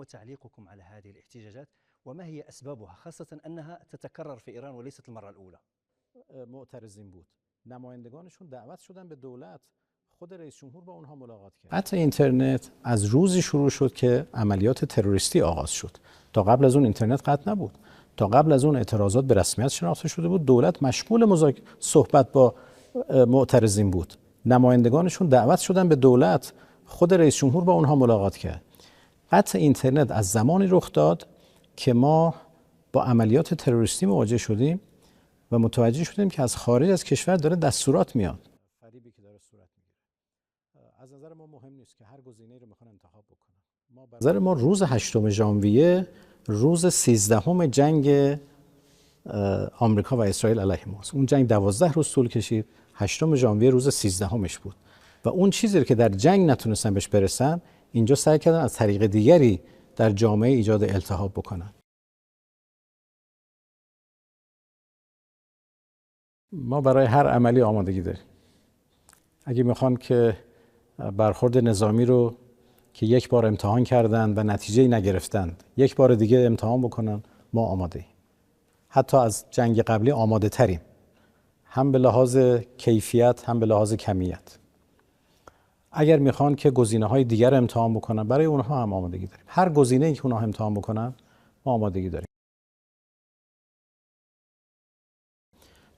وتعليقكم على هذه الاحتجاجات وما هي أسبابها خاصة أنها تتكرر في إيران وليست المرة الأولى؟ معترضین بود. نمایندگانشون دعوت شدن به دولت. خود رئیس جمهور با اونها ملاقات کرد. قطع اینترنت از روزی شروع شد که عملیات تروریستی آغاز شد. تا قبل از اون اینترنت قطع نبود. تا قبل از اون اعتراضات به رسمیت شناخته شده بود. دولت مشغول صحبت با معترضین بود. نمایندگانشون دعوت شدن به دولت. خود رئیس جمهور با اونها ملاقات کرد. قطع اینترنت از زمانی رخ داد که ما با عملیات تروریستی مواجه شدیم و متوجه شدیم که از خارج از کشور داره دستورات میاد. فریبی که داره صورت میگیره. از نظر ما مهم نیست که هر گزینه‌ای رو میخوان انتخاب بکنن. از نظر ما روز 8 ژانویه روز 13 جنگ آمریکا و اسرائیل علیه ماست. اون جنگ 12 روز طول کشید. 8 ژانویه روز 13 بود. و اون چیزی که در جنگ نتونستن بهش برسن، اینجا سعی کردن از طریق دیگری در جامعه ایجاد التهاب بکنن. ما برای هر عملی آمادگی داریم. اگه میخوان که برخورد نظامی رو که یک بار امتحان کردن و نتیجه‌ای نگرفتند یک بار دیگه امتحان بکنن، ما آماده ایم. حتی از جنگ قبلی آماده تریم، هم به لحاظ کیفیت هم به لحاظ کمیت. اگر میخوان که گزینه‌های دیگر امتحان بکنن، برای اونها هم آمادگی داریم. هر گزینه‌ای که اونها امتحان بکنن ما آمادگی داریم.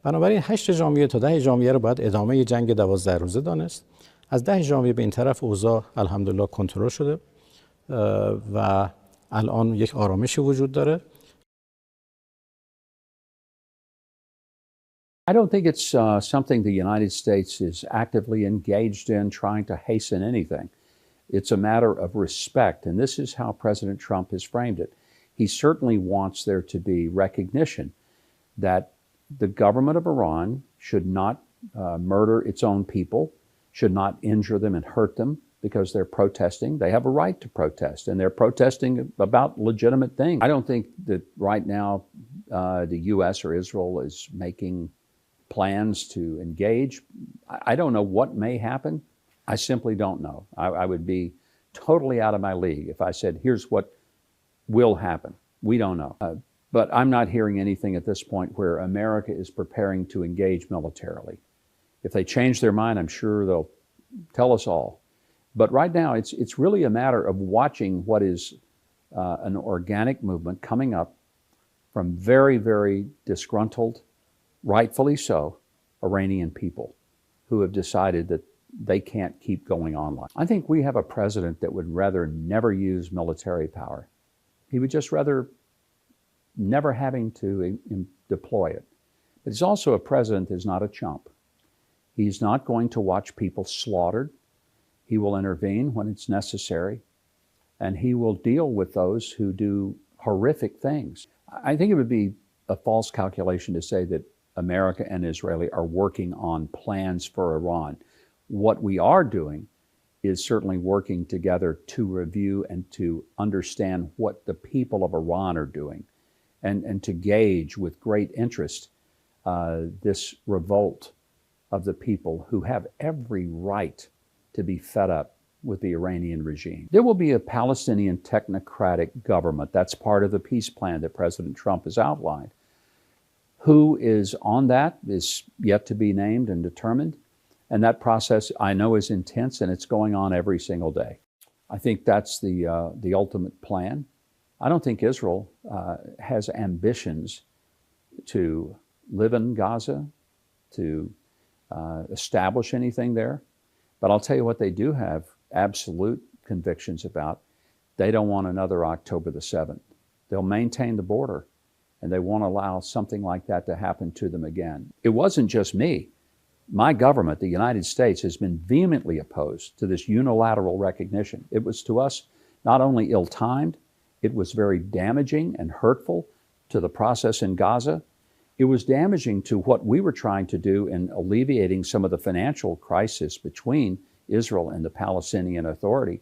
بنابراین 8 ژانویه تا 10 ژانویه رو باید ادامه جنگ 12 روزه دانست. از 10 ژانویه به این طرف اوضاع الحمدلله کنترل شده و الان یک آرامشی وجود داره. I don't think it's something the United States is actively engaged in trying to hasten anything. It's a matter of respect, and this is how President Trump has framed it. He certainly wants there to be recognition that the government of Iran should not murder its own people, should not injure them and hurt them because they're protesting. They have a right to protest, and they're protesting about legitimate things. I don't think that right now the U.S. or Israel is making plans to engage. I don't know what may happen. I simply don't know. I would be totally out of my league if I said, here's what will happen. We don't know. But I'm not hearing anything at this point where America is preparing to engage militarily. If they change their mind, I'm sure they'll tell us all. But right now, it's really a matter of watching what is an organic movement coming up from very, very disgruntled, rightfully so, Iranian people who have decided that they can't keep going on. I think we have a president that would rather never use military power. He would just rather never having to deploy it. But he's also a president who's not a chump. He's not going to watch people slaughtered. He will intervene when it's necessary, and he will deal with those who do horrific things. I think it would be a false calculation to say that America and Israel are working on plans for Iran. What we are doing is certainly working together to review and to understand what the people of Iran are doing, and to gauge with great interest this revolt of the people who have every right to be fed up with the Iranian regime. There will be a Palestinian technocratic government. That's part of the peace plan that President Trump has outlined. Who is on that is yet to be named and determined. And that process, I know, is intense, and it's going on every single day. I think that's the ultimate plan. I don't think Israel has ambitions to live in Gaza, to establish anything there. But I'll tell you what they do have absolute convictions about. They don't want another October the 7th. They'll maintain the border, and they won't allow something like that to happen to them again. It wasn't just me. My government, the United States, has been vehemently opposed to this unilateral recognition. It was to us not only ill-timed, it was very damaging and hurtful to the process in Gaza. It was damaging to what we were trying to do in alleviating some of the financial crisis between Israel and the Palestinian Authority.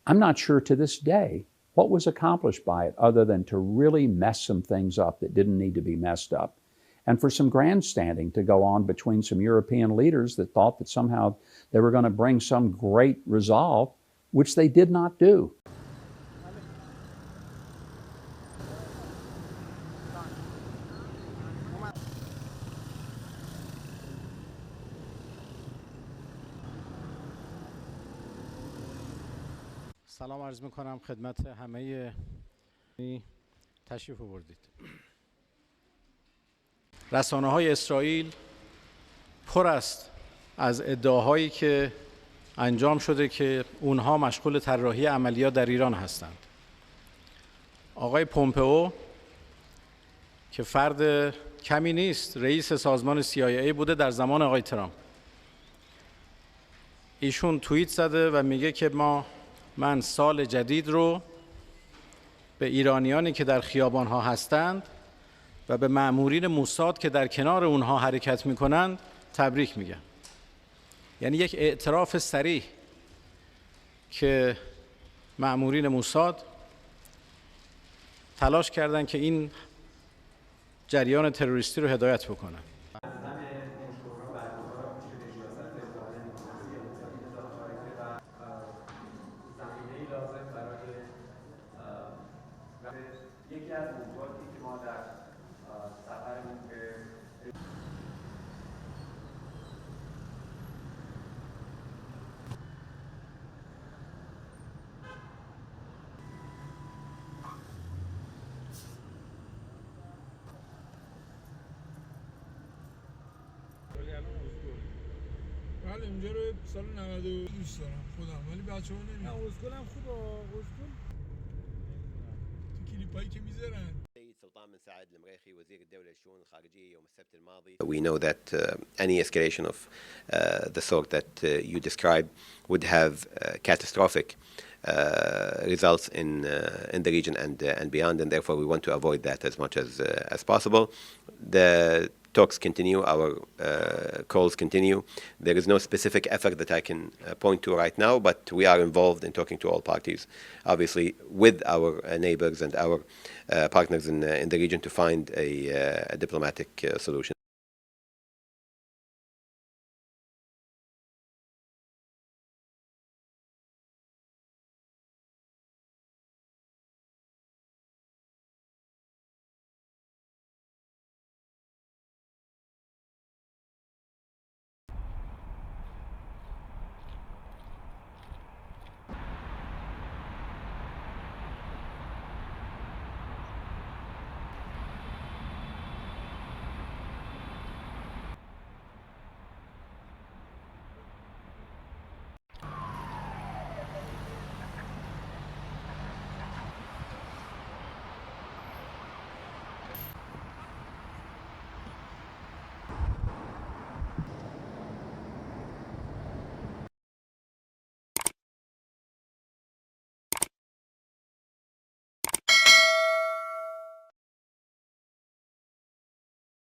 I'm not sure to this day what was accomplished by it other than to really mess some things up that didn't need to be messed up. And for some grandstanding to go on between some European leaders that thought that somehow they were going to bring some great resolve, which they did not do. سلام عرض میکنم خدمت همه تشریف آوردید. رسانه‌های اسرائیل پر است از ادعاهایی که انجام شده که اونها مشغول طراحی عملیات در ایران هستند. آقای پومپئو که فرد کمی نیست، رئیس سازمان CIA بوده در زمان آقای ترامپ. ایشون توییت زده و میگه که من سال جدید رو به ایرانیانی که در خیابان‌ها هستند و به مأمورین موساد که در کنار اونها حرکت میکنند تبریک میگم. یعنی یک اعتراف صریح که مأمورین موساد تلاش کردن که این جریان تروریستی رو هدایت بکنن. یکی از موضوعاتی که ما در سفرمون به بله اینجا رو سال 92 دوست دارم خودم، ولی بچه‌ها نمی‌دونن. اسکلم خوبه، اسکل تو کلیپایی که میذارن. We know that any escalation of the sort that you described would have catastrophic results in the region and beyond, and therefore we want to avoid that as much as possible. The talks continue, our calls continue. There is no specific effort that I can point to right now, but we are involved in talking to all parties, obviously with our neighbors and our partners in the region to find a diplomatic solution.